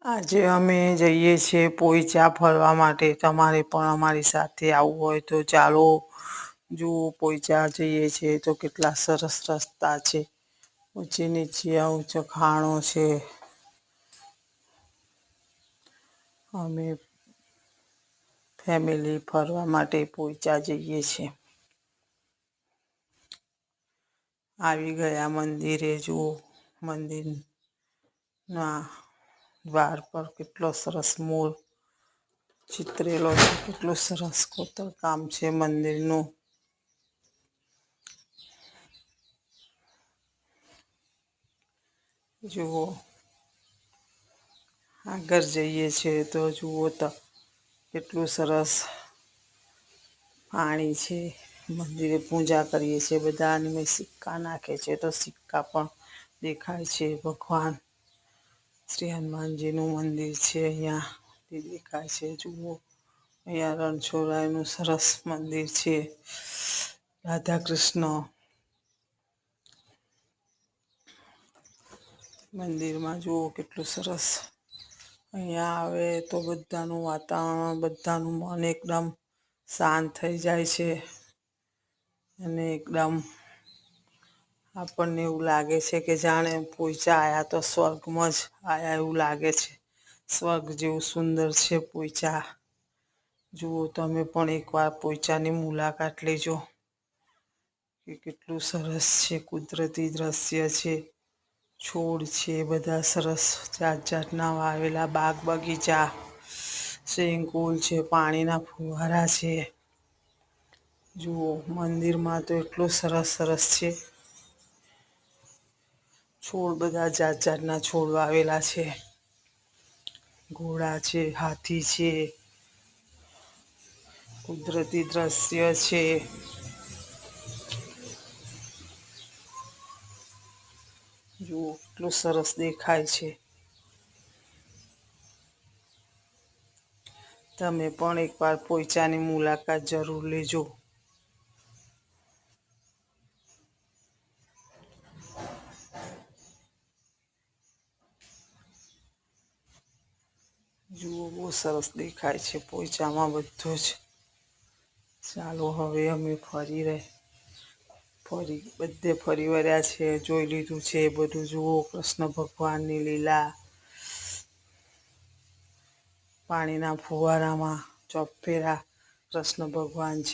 આજે અમે જઈએ છીએ પોઈચા ફરવા માટે. તમારે પણ અમારી સાથે આવવું હોય તો ચાલો. જુઓ, પોઈચા જઈએ છીએ તો કેટલા સરસ રસ્તા છે. ઊંચી નીચે ઊંચો ખાણો છે. અમે ફેમિલી ફરવા માટે પોઈચા જઈએ છીએ. આવી ગયા મંદિરે. જુઓ, મંદિરના દ્વાર પર કેટલો સરસ મોર ચિતરેલો છે. કેટલું સરસ કોતરકામ છે મંદિરનું. જુઓ, આગળ જઈએ છીએ તો જુઓ તો કેટલું સરસ પાણી છે. મંદિરે પૂજા કરીએ છીએ બધા અને સિક્કા નાખે છે તો સિક્કા પણ દેખાય છે. ભગવાન શ્રી હનુમાનજીનું મંદિર છે અહીંયા તે દેખાય છે. જુઓ, અહીંયા રણછોડરાયનું સરસ મંદિર છે. રાધા કૃષ્ણ મંદિરમાં જુઓ કેટલું સરસ. અહીંયા આવે તો બધાનું વાતાવરણ, બધાનું મન એકદમ શાંત થઈ જાય છે અને એકદમ આપણને એવું લાગે છે કે જાણે પોઈચા આવ્યા તો સ્વર્ગમાં જ આવ્યા એવું લાગે છે. સ્વર્ગ જેવું સુંદર છે પોઈચા. જુઓ, તમે પણ એકવાર પોઈચાની મુલાકાત લેજો કે કેટલું સરસ છે. કુદરતી દ્રશ્ય છે. છોડ છે બધા સરસ જાત જાતના વાવેલા. બાગ બગીચા, સ્વિમિંગ પુલ છે, પાણીના ફુવારા છે. જુઓ, મંદિરમાં તો એટલું સરસ સરસ છે. છોડ બધા જાત જાતના છોડ વાવેલા છે. ઘોડા છે, હાથી છે, કુદરતી દ્રશ્ય છે. જુઓ, કેટલું સરસ દેખાય છે. તમે પણ એકવાર પોઈચાની મુલાકાત જરૂર લેજો. જુઓ, બહુ સરસ દેખાય છે પોઈચામાં બધું જ. ચાલો, હવે અમે બધે ફરી વળ્યા છે. જોઈ લીધું છે બધું. જુઓ, કૃષ્ણ ભગવાનની લીલા પાણીના ફુવારામાં ચોફેરા કૃષ્ણ ભગવાન છે.